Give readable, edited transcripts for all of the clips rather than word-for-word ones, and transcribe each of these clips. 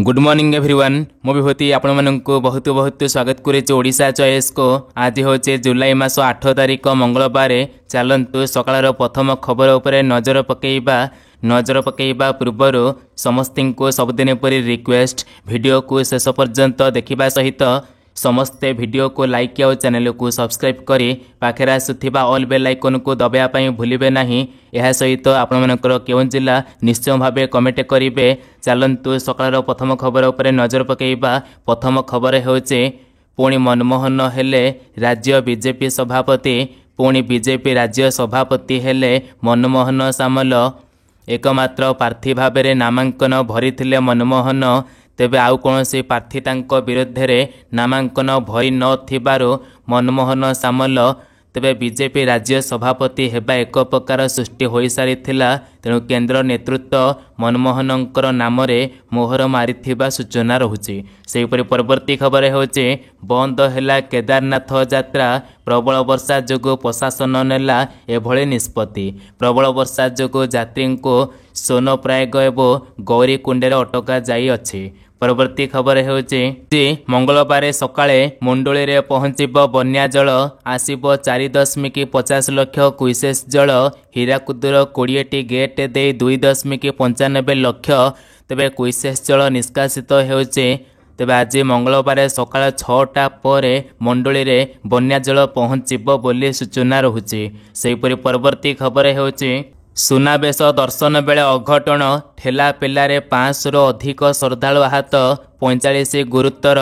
Good morning everyone. मु विभूति आपण मानक बहुत बहुत स्वागत करेছি ओडिशा चॉइस को। आज हूँ जुलाई मास 8 तारिख मंगलवार। चलतु सकाळ प्रथम खबर उपरे नजर पकईबा पूर्वर समस्त को सबुदिन परी रिक्वेस्ट वीडियो को शेष पर्यंत देखा सहित समस्ते वीडियो को लाइक और चैनल को सब्सक्राइब करी पाखे आसुवा ऑल बेल आइकन को दबाइवाई भूलिबे नहीं। यह सहित आपणकर केउं जिला निश्चय भाव कमेंट करेंगे। चलतु सकाळ प्रथम खबर उपरे नजर पकईबा। प्रथम खबर होचे पुणी मनमोहन हेले राज्य बीजेपी सभापति। पुणी बीजेपी राज्य सभापति हेले मनमोहन सामल। एकमात्र प्रार्थी भाव में नामांकन भरी मनमोहन। तेबे आउ कौन सी प्रार्थी तांको विरुद्ध रे नामांकन भरी न मनमोहन सामल तेबे बीजेपी राज्य सभापति हेबा एक प्रकार सृष्टि हो सारी। तेणु केंद्र नेतृत्व मनमोहनंकर नाम रे मोहर मारिथिबा सूचना रहुछि। सेहिपरि परवर्ती खबर होचे बंद हैला केदारनाथ यात्रा। प्रबल वर्षा जोगु प्रशासन नेला एभଳି निष्पत्ति। प्रबल वर्षा जोगु यात्री को सोनप्रयाग एवं गौरीकुंड अटका जाई अछि। परवर्ती खबर होची मंगलवार सकाळे मुंडोली रे पहुंचब बन्या जल। आसीब 4.50 लाख क्यूसेस जल। हीराकुदर 20टी गेट दे 2.95 लाख तेबे क्यूसेस जल निष्कासित होचे। तेबे आज मंगलवार सकाळ 6टा पर मंडोली रे बन्या जल पहुंचब बोली सूचना रहुची। सेहिपरि परवर्ती खबर होची सुनावेश दर्शन बेले अघटन। ठेला पेलारे 500 अधिक श्रद्धालु आहत, 45 गुरुतर।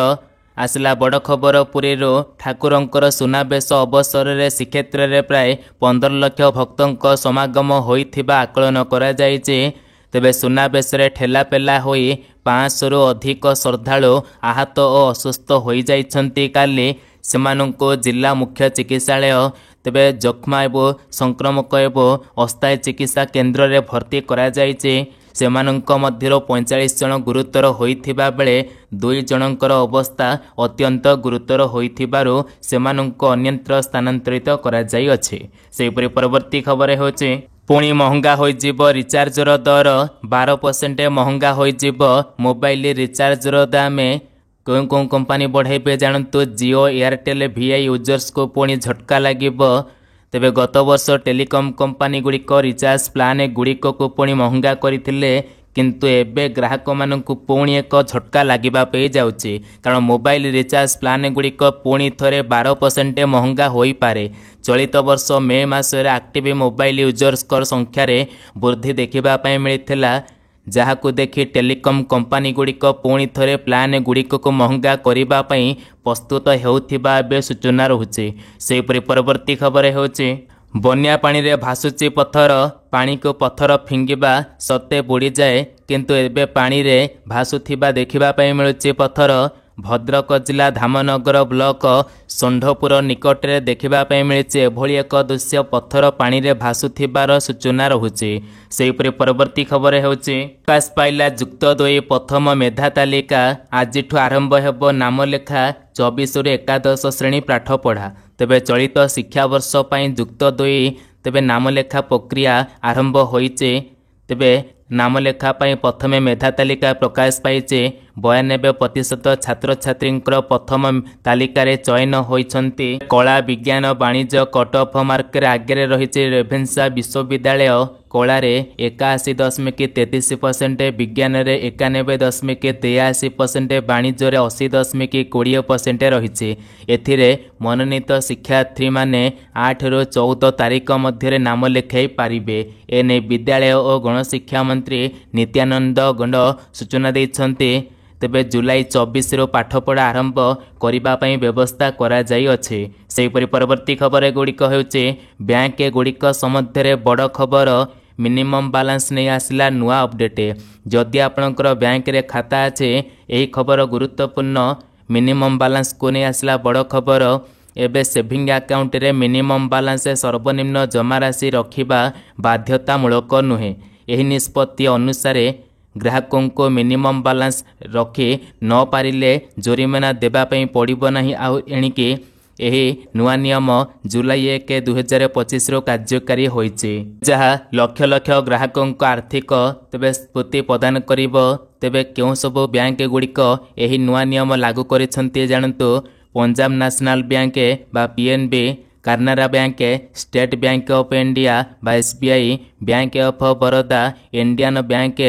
आसला बड़ खबर पुरी ठाकुरंकर सुनावेश अवसर में श्रीक्षेत्र में प्राय 15 लाख भक्तों समागम होइथिबा आकलन करा जायछि। तेबे सुनावेश ठेला पेला होई 500 अधिक श्रद्धालु आहत और असुस्थ हो जाइछन्ति। काली सेमानंको जिला मुख्य चिकित्सालय तेबे जख्मा एवं संक्रमक एवं अस्थायी चिकित्सा केन्द्र में भर्ती करा जायछि। सेमानंको मध्यरो 45 जन गुरुतर होइथिबा बेले 2 जनकर अवस्था अत्यंत गुरुतर होइथिबारु सेमानंको अन्यत्र स्थानांतरित करा जाई अछि। सेहिपरि परवर्ती खबर होछि पुणी महंगा होइजिब रिचार्जर दर। 12% महंगा होइजिब मोबाइल रिचार्जर दाम। कौन कौन company बढ़ाइबे जानतु। Jio Airtel VI users को पुणी झटका लागिब। तेबे गत वर्ष टेलीकॉम कंपनी गुड़िक रिचार्ज प्लान गुड़िक को पुणी महंगा करथिले, किंतु एबे ग्राहक मानकु पुणी एक झटका लागिबा पे जाउछि। कारण मोबाइल रिचार्ज प्लान गुड़िक पुणी थरे 12% महंगा होई पारे। चलित वर्ष मे मासरे एक्टिव मोबाइल यूजर्स कर संख्या रे वृद्धि देखिबा पय मिलिथिला, जहाकु देखि टेलीकॉम कंपनी गुड़िक पुणी थरे प्लान गुड़िक को महंगा करिबा पई प्रस्तुत हेउथिबा बे सूचना रहुछि। सेहिपरि परवर्ती खबर होछि बन्या पानी रे भासुची पत्थर। पानी को पत्थर फिंगिबा सते बुड़ी जाए, किंतु एबे पानी रे भासुथिबा देखिबा पई मिलुछि पत्थर। भद्रक जिला धामनगर ब्लॉक षंढपुर निकट में देखा मिली एभली एक दृश्य पत्थर पानी रे भासुथिबार सूचना रहुछि। सेहिपरि परवर्ती खबर होछि प्रकाश पाइला युक्त 2 प्रथम मेधा तालिका। आज आरंभ हेब नाम लेखा 24 रु 11 श्रेणी पाठ पढ़ा। तेबे चलित शिक्षा वर्ष पई युक्त 2 तेबे नाम लेखा प्रक्रिया आरंभ होइचे। तेबे नाम लेखा पाई प्रथमे मेधा तालिका प्रकाश पाइचे। 92% छात्र छात्री प्रथम तालिका रे चयन होइछन्ति। कला विज्ञान वाणिज्य कट ऑफ मार्क रे आगे रही रेभेन्सा विश्वविद्यालय। कला रे 81.33%, विज्ञान रे 91.83%, वाणिज्य रे 80.20% रही। एथिरे मनोनीत शिक्षार्थी माने 8 रु 14 तारिख मध्य नाम लेखाई पारिबे। एने विद्यालय और गणशिक्षा मंत्री नित्यानंद गंड सूचना दैछन्ति। तेबे जुलाई 24 रु पाठपढ़ा आरंभ करिबा पई व्यवस्था करा जाई अछि। सेहिपरि परवर्ती खबर गुड़िक हेउछि बैंक गुड़िक सम्बन्धरे बड़ खबर। मिनिमम बैलेंस नहीं आसला नुआ अपडेट। जदि आपणकर बैंक रे खाता अच्छे यही खबर गुरुत्वपूर्ण। मिनिमम बैलेंस को नहीं आसला बड़ खबर। एबे सेविंग अकाउंट रे मिनिमम बैलेंस सर्वनिम्न जमा राशि रखिबा बाध्यतामूलक नुहे। यही निष्पत्ति अनुसार ग्राहकों को मिनिमम बैलेंस रखी न पारिले जोरिमाना देबा पई पड़िबो नाही। आउ एणिके ଏହି ନୂଆ ନିୟମ ଜୁଲାଇ 1, 2025 କାର୍ଯ୍ୟକାରୀ ହୋଇଛି, ଯାହା ଲକ୍ଷ ଲକ୍ଷ ଗ୍ରାହକଙ୍କ ଆର୍ଥିକ ତେବେ ସ୍ଫୂର୍ତ୍ତି ପ୍ରଦାନ କରିବ। ତେବେ କେଉଁ ସବୁ ବ୍ୟାଙ୍କ ଗୁଡ଼ିକ ଏହି ନୂଆ ନିୟମ ଲାଗୁ କରିଛନ୍ତି ଜାଣନ୍ତୁ। ପଞ୍ଜାବ ନ୍ୟାସନାଲ ବ୍ୟାଙ୍କ ବା PNB, Canara bank, state bank of India ବା SBI, bank of Baroda, Indian bank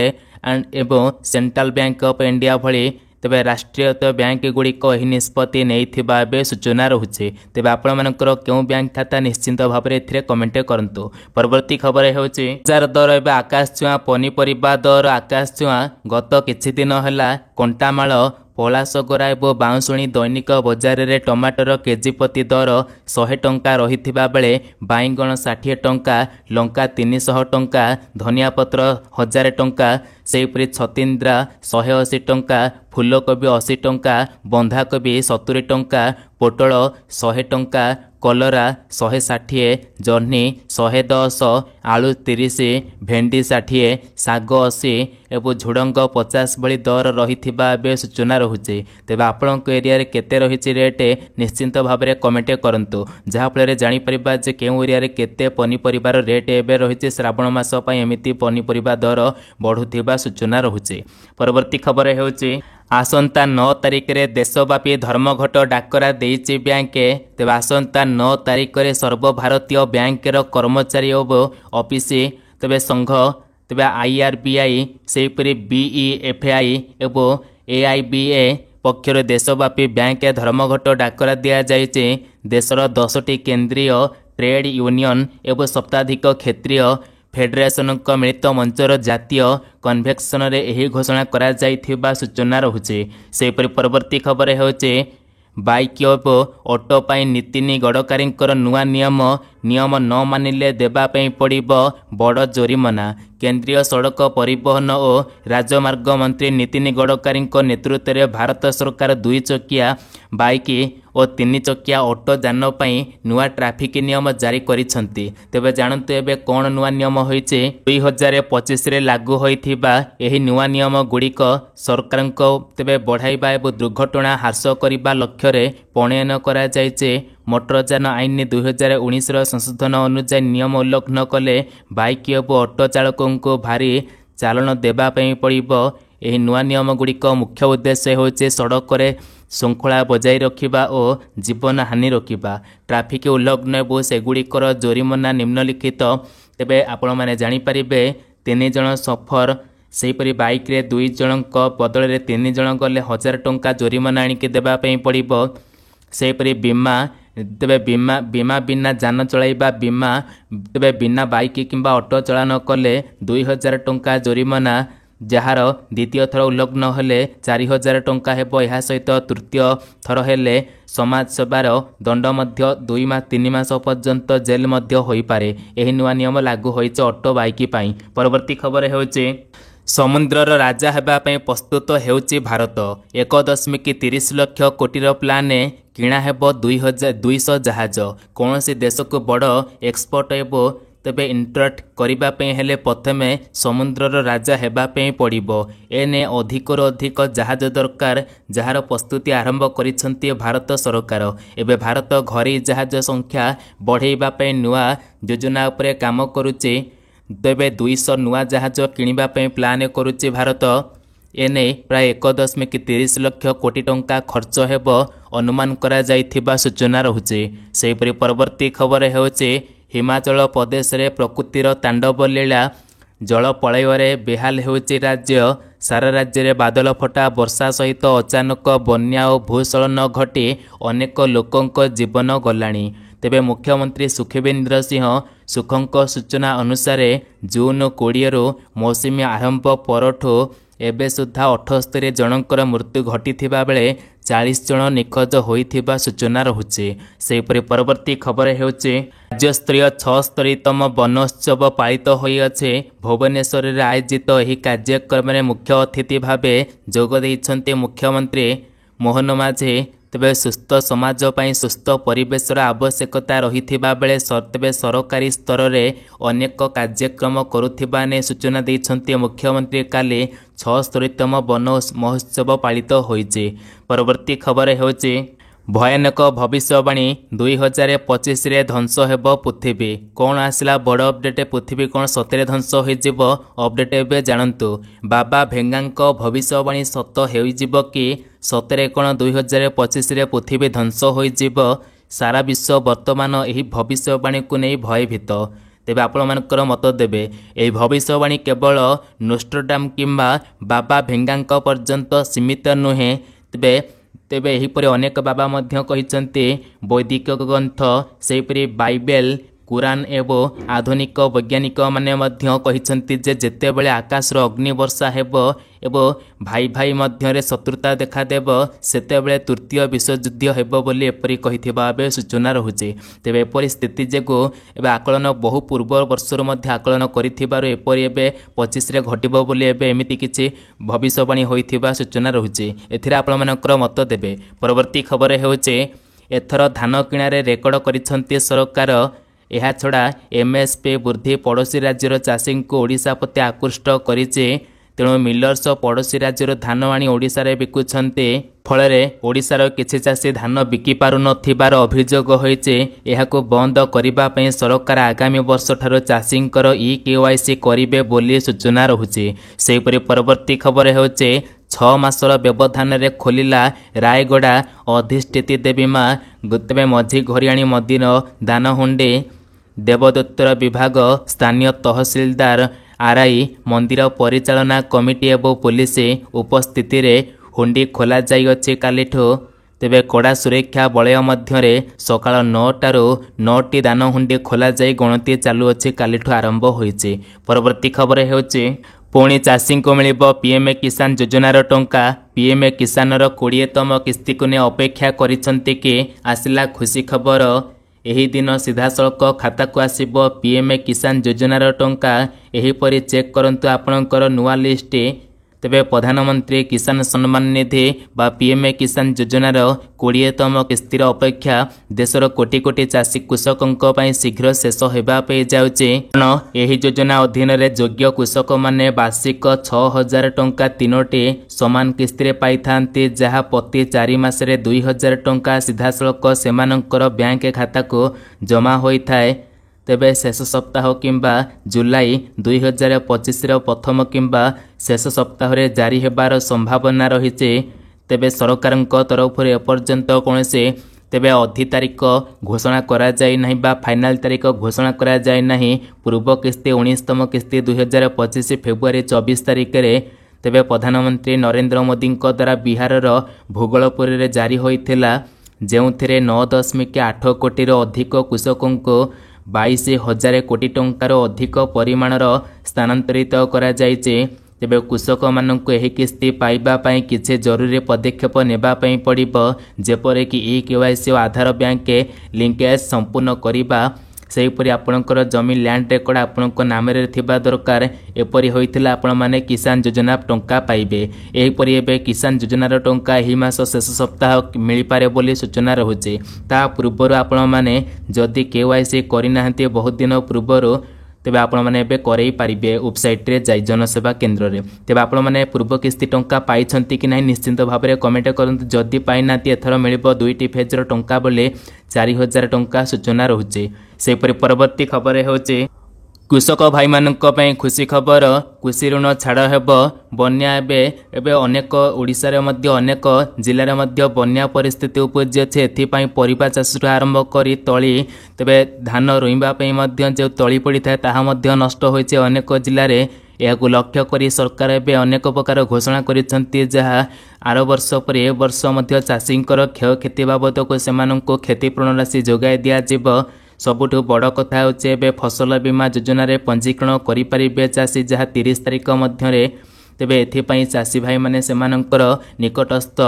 ଏବଂ ସେଣ୍ଟ୍ରାଲ ବ୍ୟାଙ୍କ ଅଫ୍ ଇଣ୍ଡିଆ ଭଳି ତେବେ ରାଷ୍ଟ୍ରୀୟତ ବ୍ୟାଙ୍କ ଗୁଡ଼ିକ ଏହି ନିଷ୍ପତ୍ତି ନେଇଥିବା ଏବେ ସୂଚନା ରହୁଛି। ତେବେ ଆପଣମାନଙ୍କର କେଉଁ ବ୍ୟାଙ୍କ ଖାତା ନିଶ୍ଚିନ୍ତ ଭାବରେ ଏଥିରେ କମେଣ୍ଟ କରନ୍ତୁ। ପରବର୍ତ୍ତୀ ଖବର ହେଉଛି ବଜାର ଦର ଏବେ ଆକାଶ ଛୁଆଁ। ପନିପରିବା ଦର ଆକାଶ ଛୁଆଁ। ଗତ କିଛି ଦିନ ହେଲା କଣ୍ଟାମାଳ, ପଳାଶଗରା ଏବଂ ବାଉଁଶୁଣୀ ଦୈନିକ ବଜାରରେ ଟମାଟର କେଜି ପ୍ରତି ଦର 100 ଟଙ୍କା ରହିଥିବା ବେଳେ ବାଇଗଣ 60 ଟଙ୍କା, ଲଙ୍କା 300 ଟଙ୍କା, ଧନିଆ ପତ୍ର 1000 ଟଙ୍କା, ସେହିପରି ଛଚିନ୍ଦ୍ରା 180 ଟଙ୍କା, ଫୁଲକୋବି 80 ଟଙ୍କା, ବନ୍ଧାକୋବି 70 ଟଙ୍କା, ପୋଟଳ 100 ଟଙ୍କା, କଲରା 160, ଜହ୍ନି 110, ଆଳୁ 30, ଭେଣ୍ଡି 60, ଶାଗ 80 ଏବଂ ଝୁଡ଼ଙ୍ଗ 50 ଭଳି ଦର ରହିଥିବା ଏବେ ସୂଚନା ରହୁଛି। ତେବେ ଆପଣଙ୍କ ଏରିଆରେ କେତେ ରହିଛି ରେଟ୍ ନିଶ୍ଚିନ୍ତ ଭାବରେ କମେଣ୍ଟ କରନ୍ତୁ, ଯାହାଫଳରେ ଜାଣିପାରିବା ଯେ କେଉଁ ଏରିଆରେ କେତେ ପନିପରିବାର ରେଟ୍ ଏବେ ରହିଛି। ଶ୍ରାବଣ ମାସ ପାଇଁ ଏମିତି ପନିପରିବା ଦର ବଢ଼ୁଥିବା ସୂଚନା ରହୁଛି। ପରବର୍ତ୍ତୀ ଖବର ହେଉଛି ଆସନ୍ତା 9 ତାରିଖରେ ଦେଶବ୍ୟାପୀ ଧର୍ମଘଟ ଡାକରା ଦେଇଛି ବ୍ୟାଙ୍କ। ତେବେ ଆସନ୍ତା 9 ତାରିଖରେ ସର୍ବଭାରତୀୟ ବ୍ୟାଙ୍କର କର୍ମଚାରୀ ଓ ଅଫିସ ତେବେ ସଂଘ ତେବେ IRBI, ସେହିପରି BEFI ଏବଂ AIBA ପକ୍ଷରୁ ଦେଶବ୍ୟାପୀ ବ୍ୟାଙ୍କ ଧର୍ମଘଟ ଡାକରା ଦିଆଯାଇଛି। ଦେଶର 10ଟି କେନ୍ଦ୍ରୀୟ ଟ୍ରେଡ୍ ୟୁନିୟନ ଏବଂ ଶତାଧିକ କ୍ଷେତ୍ରୀୟ ଫେଡେରେସନଙ୍କ ମିଳିତ ମଞ୍ଚର ଜାତୀୟ କନଭେନସନରେ ଏହି ଘୋଷଣା କରାଯାଇଥିବା ସୂଚନା ରହୁଛି। ସେହିପରି ପରବର୍ତ୍ତୀ ଖବର ହେଉଛି ବାଇକ୍ ଓ ଅଟୋ ପାଇଁ ନୀତିନ ଗଡ଼କରୀଙ୍କର ନୂଆ ନିୟମ ନ ମାନିଲେ ଦେବା ପାଇଁ ପଡ଼ିବ ବଡ଼ ଜୋରିମାନା। କେନ୍ଦ୍ରୀୟ ସଡ଼କ ପରିବହନ ଓ ରାଜମାର୍ଗ ମନ୍ତ୍ରୀ ନୀତିନ ଗଡ଼କରୀଙ୍କ ନେତୃତ୍ୱରେ ଭାରତ ସରକାର 2 ଚକିଆ ବାଇକ୍ ଓ 3 ଚକିଆ ଅଟୋ ଯାନ ପାଇଁ ନୂଆ ଟ୍ରାଫିକ ନିୟମ ଜାରି କରିଛନ୍ତି। ତେବେ ଜାଣନ୍ତୁ ଏବେ କ'ଣ ନୂଆ ନିୟମ ହୋଇଛି। 2025ରେ ଲାଗୁ ହୋଇଥିବା ଏହି ନୂଆ ନିୟମ ଗୁଡ଼ିକ ସରକାରଙ୍କ ତେବେ ବଢ଼ାଇବା ଏବଂ ଦୁର୍ଘଟଣା ହ୍ରାସ କରିବା ଲକ୍ଷ୍ୟରେ ପ୍ରଣୟନ କରାଯାଇଛି। ମୋଟରଯାନ ଆଇନ 2019ର ସଂଶୋଧନ ଅନୁଯାୟୀ ନିୟମ ଉଲ୍ଲଂଘନ କଲେ ବାଇକ୍ ଏବଂ ଅଟୋ ଚାଳକଙ୍କୁ ଭାରୀ ଚାଲାଣ ଦେବା ପାଇଁ ପଡ଼ିବ। ଏହି ନୂଆ ନିୟମ ଗୁଡ଼ିକ ମୁଖ୍ୟ ଉଦ୍ଦେଶ୍ୟ ହେଉଛି ସଡ଼କରେ ଶୃଙ୍ଖଳା ବଜାୟ ରଖିବା ଓ ଜୀବନ ହାନି ରୋକିବା। ଟ୍ରାଫିକ ଉଲ୍ଲଂଘନ ଏବଂ ସେଗୁଡ଼ିକର ଜୋରିମାନା ନିମ୍ନଲିଖିତ। ତେବେ ଆପଣମାନେ ଜାଣିପାରିବେ 3 ଜଣ ସଫର, ସେହିପରି ବାଇକ୍ରେ 2 ଜଣଙ୍କ ବଦଳରେ 3 ଜଣ ଗଲେ 1000 ଟଙ୍କା ଜୋରିମାନା ଆଣିକି ଦେବା ପାଇଁ ପଡ଼ିବ। ସେହିପରି ବୀମା ତେବେ ବୀମା ବିନା ଯାନ ଚଳାଇବା, ବୀମା ତେବେ ବିନା ବାଇକ୍ କିମ୍ବା ଅଟୋ ଚାଳନ କଲେ 2000 ଟଙ୍କା ଜୋରିମାନା, ଯାହାର ଦ୍ୱିତୀୟ ଥର ଉଲ୍ଲଂଘନ ହେଲେ 4000 ଟଙ୍କା ହେବ। ଏହା ସହିତ ତୃତୀୟ ଥର ହେଲେ ସମାଜ ସେବାର ଦଣ୍ଡ ମଧ୍ୟ 2-3 ମାସ ପର୍ଯ୍ୟନ୍ତ ଜେଲ୍ ମଧ୍ୟ ହୋଇପାରେ। ଏହି ନୂଆ ନିୟମ ଲାଗୁ ହୋଇଛି ଅଟୋ ବାଇକ୍ ପାଇଁ। ପରବର୍ତ୍ତୀ ଖବର ହେଉଛି ସମୁଦ୍ରର ରାଜା ହେବା ପାଇଁ ପ୍ରସ୍ତୁତ ହେଉଛି ଭାରତ। 1.30 ଲକ୍ଷ କୋଟିର ପ୍ଲାନ୍ କିଣା ହେବ 200 ଜାହାଜ। କୌଣସି ଦେଶକୁ ବଡ଼ ଏକ୍ସପୋର୍ଟ ଏବଂ ତେବେ ଇଣ୍ଟର୍ଟ କରିବା ପାଇଁ ହେଲେ ପ୍ରଥମେ ସମୁଦ୍ରର ରାଜା ହେବା ପାଇଁ ପଡ଼ିବ। ଏନେ ଅଧିକରୁ ଅଧିକ ଜାହାଜ ଦରକାର, ଯାହାର ପ୍ରସ୍ତୁତି ଆରମ୍ଭ କରିଛନ୍ତି ଭାରତ ସରକାର। ଏବେ ଭାରତ ଘରୋଇ ଜାହାଜ ସଂଖ୍ୟା ବଢ଼ାଇବା ପାଇଁ ନୂଆ ଯୋଜନା ଉପରେ କାମ କରୁଛି। ତେବେ 200 ନୂଆ ଜାହାଜ କିଣିବା ପାଇଁ ପ୍ଲାନ୍ କରୁଛି ଭାରତ। ଏନେଇ ପ୍ରାୟ 1.30 ଲକ୍ଷ କୋଟି ଟଙ୍କା ଖର୍ଚ୍ଚ ହେବ ଅନୁମାନ କରାଯାଇଥିବା ସୂଚନା ରହୁଛି। ସେହିପରି ପରବର୍ତ୍ତୀ ଖବର ହେଉଛି ହିମାଚଳ ପ୍ରଦେଶରେ ପ୍ରକୃତିର ତାଣ୍ଡବ ଲୀଳା। ଜଳ ପ୍ରଳୟରେ ବେହାଲ ହେଉଛି ରାଜ୍ୟ। ସାରା ରାଜ୍ୟରେ ବାଦଲ ଫଟା ବର୍ଷା ସହିତ ଅଚାନକ ବନ୍ୟା ଓ ଭୂସ୍ଖଳନ ଘଟି ଅନେକ ଲୋକଙ୍କ ଜୀବନ ଗଲାଣି। ତେବେ ମୁଖ୍ୟମନ୍ତ୍ରୀ ସୁଖବିନ୍ଦର ସିଂହ ସୁଖଙ୍କ ସୂଚନା ଅନୁସାରେ ଜୁନ୍ 20ରୁ ମୌସୁମୀ ଆରମ୍ଭ ପରଠୁ ଏବେ ସୁଦ୍ଧା 78 ଜଣଙ୍କର ମୃତ୍ୟୁ ଘଟିଥିବା ବେଳେ 40 ଜଣ ନିଖୋଜ ହୋଇଥିବା ସୂଚନା ରହୁଛି। ସେହିପରି ପରବର୍ତ୍ତୀ ଖବର ହେଉଛି ରାଜ୍ୟସ୍ତରୀୟ 76ତମ ବନୋତ୍ସବ ପାଳିତ ହୋଇଅଛି। ଭୁବନେଶ୍ୱରରେ ଆୟୋଜିତ ଏହି କାର୍ଯ୍ୟକ୍ରମରେ ମୁଖ୍ୟ ଅତିଥି ଭାବେ ଯୋଗ ଦେଇଛନ୍ତି ମୁଖ୍ୟମନ୍ତ୍ରୀ ମୋହନ ମାଝୀ। ତେବେ ସୁସ୍ଥ ସମାଜ ପାଇଁ ସୁସ୍ଥ ପରିବେଶର ଆବଶ୍ୟକତା ରହିଥିବା ବେଳେ ତେବେ ସରକାରୀ ସ୍ତରରେ ଅନେକ କାର୍ଯ୍ୟକ୍ରମ କରୁଥିବା ନେଇ ସୂଚନା ଦେଇଛନ୍ତି ମୁଖ୍ୟମନ୍ତ୍ରୀ। କାଲି 76ତମ ବନ ମହୋତ୍ସବ ପାଳିତ ହୋଇଛି। ପରବର୍ତ୍ତୀ ଖବର ହେଉଛି भयानक भविष्यवाणी 2025 ध्वंस हेब पृथ्वी कौन आसला बड़ अपडेट पृथ्वी कौन सतरे ध्वंस हो अपडेट एवं जानतु बाबा भेंगा भविष्यवाणी सत हो कि सतरे कौन 2025 पृथ्वी ध्वंस हो सारा विश्व वर्तमान यही भविष्यवाणी को नहीं भयभीत तेबे आपण मानकर मत देबे एही भविष्यवाणी केवल नोस्ट्राडाम किंबा बाबा भेंगा पर्यंत सीमित नुहे तेबे एहीपरि अनेक बाबा मध्य कहिसंते वैदिक ग्रंथ सेहीपरि बाइबेल कुरान एवं आधुनिक वैज्ञानिक माने मध्य कहिसंते जे जेते बेले आकाश रो अग्नि वर्षा हेबो एवं भाई भाई मध्य शत्रुता देखा देब सेते बेले तृतीय विश्वयुद्ध हेबो बोली एपरि कहिथिबा बे सूचना रहुचे तेबे एपरि स्थिति जेगो एबे आकलन बहु पूर्व वर्षर मध्य आकलन करिथिबारो एपरि एबे 25 रे घटिबो बोली एबे एमिति किछि भविष्यवाणी होइथिबा सूचना रहुचे एथिरा आपण मानकर मत देबे। परवर्ती खबर हेउचे एथर धान किणारे रेकर्ड करिसंते सरकार यह छड़ा एमएसपी वृद्धि पड़ोशी राज्यर चाषी को ओडिशा प्रति आकृष्ट करिचे तेणु मिलर्स पड़ोशी राज्यर धान आनी ओडिशा रे बिकुछन्ते फल ओडिशार किछि चाषी धान बिकी पारु नथिबार अभियोग होइचे एहाको बंद करिबा पई सरकार आगामी वर्ष ठारो चाषींकर केवाईसी करिबे बोली सूचना रहुचे। सेहिपरि परवर्ती खबर हेउचे 6 मासर व्यवधान रे खोलिला रायगड़ा अधिष्ठित देवी मां गुतबे मझी घरियाणी मदिर दानहुंडे देवदत्तर विभाग स्थानीय तहसीलदार आरआई मंदिर परिचालना कमिटी एवं पुलिस उपस्थिति रे हुंडी खोल जाइए कालीठू तेबे कड़ा सुरक्षा बलय मध्य सकाळ 9टारू 9टी दान हुंडी खोल जाई गणति चालुअछि कालीठू आरंभ होइछि। परवर्ती खबर हेउछि पुणी चाषी को मिल पीएमए किसान योजनार टंका पीएमए किसानर 20तम किस्ती को ने अपेक्षा करिसंति कि आसिला खुशी खबर एही दिन सीधासलख खाता को आसिबो पीएमए किसान योजनार टंका एहीपरि चेक करंतु आपणकर नुआ लिस्ट तेबे प्रधानमंत्री किसान सम्मान निधि बा पीएमए किसान योजनार 20तम किस्तीर अपेक्षा देशर कोटी कोटी चाषी कृषकों पई शीघ्र शेष हेबा पे जाउचे एही योजना अधीन रे योग्य कृषक माने वार्षिक 6000 टंका 3टी समान किस्ती रे पाई थांती जहा प्रति 4 मास रे 2000 टंका सीधासलख सेमानकर बैंक खाता को जमा होई थाए तेबे शेष सप्ताह किंबा जुलाई 2025 प्रथम किंबा शेष सप्ताह रे जारी हेबार संभावना रहिছে तेबे सरकारक तरफ एपर्यंत कौनसे तेबे अधि तारीख घोषणा करा जाय नहीं बा फाइनल तारीख घोषणा करा जाय नहीं। पूर्व किस्ती 19तम किस्ती 2025 फेब्रुआरी 24 तारीख रे तेबे प्रधानमंत्री नरेंद्र मोदी द्वारा बिहार भूगोलपुर रे जारी होइथिला जेउथिरे 9.8 कोटी अधिक कृषकों को 22,000 कोटी टंकार अधिक परिमाणर स्थानांतरित करा जायचे तेबे कृषक मानक एही किस्ती पाइबा पई किछि जरूरी पदक्षेप नेबा पई पड़िबो जेपरे कि केवाईसी आधार बैंक लिंकेज संपूर्ण करिबा सेहीपरि आपणकर जमी लैंड रेकर्ड आपणक नाम रे थिबा दरकार एपरि होइथिला आपण माने किसान योजना टंका पाइबे एहीपरि एबे किसान योजनार टंका एही मास शेष सप्ताह मिली पारे बोली सूचना रहुचे। ता पूर्वरु आपण माने जदि केवाईसी करिनाहंती बहुत दिन पूर्वरु तेबे आपण माने एबे करई पारिबे वेबसाइट रे जाई जनसेवा केंद्र रे तेबे आपण माने पूर्व किस्ती टंका पाई छंती कि नाही निश्चित भाव में कमेंट करंतु जदि पाई नाती एथर मिलिबो 2टी फेजर टंका बोले 4000 टंका सूचना रहुचे। सेपरि परवर्ती खबर हेउचे कृषक भाई मानक पई खुशी खबर कृषि ऋण छाड़ हेब बन्या एबे अनेक ओडिशा रे मध्य अनेक जिल्ला रे मध्य बन्या परिस्थिति उपजि अछि एथिपाई परिबा चाष आरंभ करी तली तेबे धान रोइबा पई मध्य जे तली पड़ी थाए ताहा मध्य नष्ट होइছে अनेक जिल्ला रे यह लक्ष्य करी सरकार एवं अनेक प्रकार घोषणा करिसंती जहा आर वर्ष पर ए वर्ष मध्य चाषींकर क्षयक्षति बाबद को सेमानंको क्षतिपूरण राशि जोगाई दिया जिवो। सबुठु बड़ कथा होचे फसल बीमा योजना रे पंजीकरण करि परिबे चाषी जहा 30 तारीख मध्य तेबे एथिपाई चाषी भाई माने सेमानंकर निकटस्थ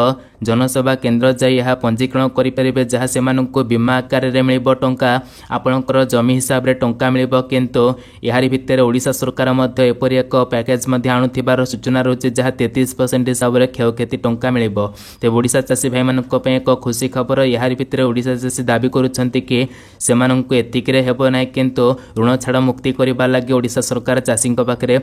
जनसेवा केंद्र जाई यह पंजीकरण करि परिबे जहा सेमानंको बीमा आकार रे मिलिबो टंका आपणकर जमी हिसाब रे टंका मिलिबो किंतु यारी भितर ओडिशा सरकार मध्य एपरि एक पैकेज मध्य आणुथिबार सूचना रहउचे जहा 33% हिसाब रे क्षयक्षति टंका मिलिबो। तेबे ओडिशा चाषी भाई मानक पय एक खुशी खबर यारी भितर ओडिशा चाषी दाबी करूछंती कि सेमानंको एतिक रे हेबो नै किंतु ऋण छाड़ मुक्ति करिबा लागि ओडिशा सरकार चाषींको पाखरे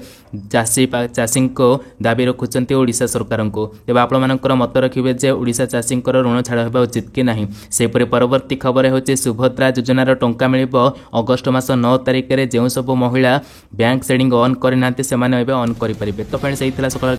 चाषींको ଦାବି ରଖୁଛନ୍ତି ଓଡ଼ିଶା ସରକାରଙ୍କୁ। ତେବେ ଆପଣମାନଙ୍କର ମତ ରଖିବେ ଯେ ଓଡ଼ିଶା ଚାଷୀଙ୍କର ଋଣ ଛାଡ଼ ହେବା ଉଚିତ କି ନାହିଁ। ସେହିପରି ପରବର୍ତ୍ତୀ ଖବର ହେଉଛି ସୁଭଦ୍ରା ଯୋଜନାର ଟଙ୍କା ମିଳିବ ଅଗଷ୍ଟ ମାସ 9 ତାରିଖରେ। ଯେଉଁ ସବୁ ମହିଳା ବ୍ୟାଙ୍କ ସେଭିଂ ଅନ୍ କରିନାହାନ୍ତି ସେମାନେ ଏବେ ଅନ୍ କରିପାରିବେ। ତ ଫ୍ରେଣ୍ଡସ୍, ଏହି ଥିଲା ସକାଳ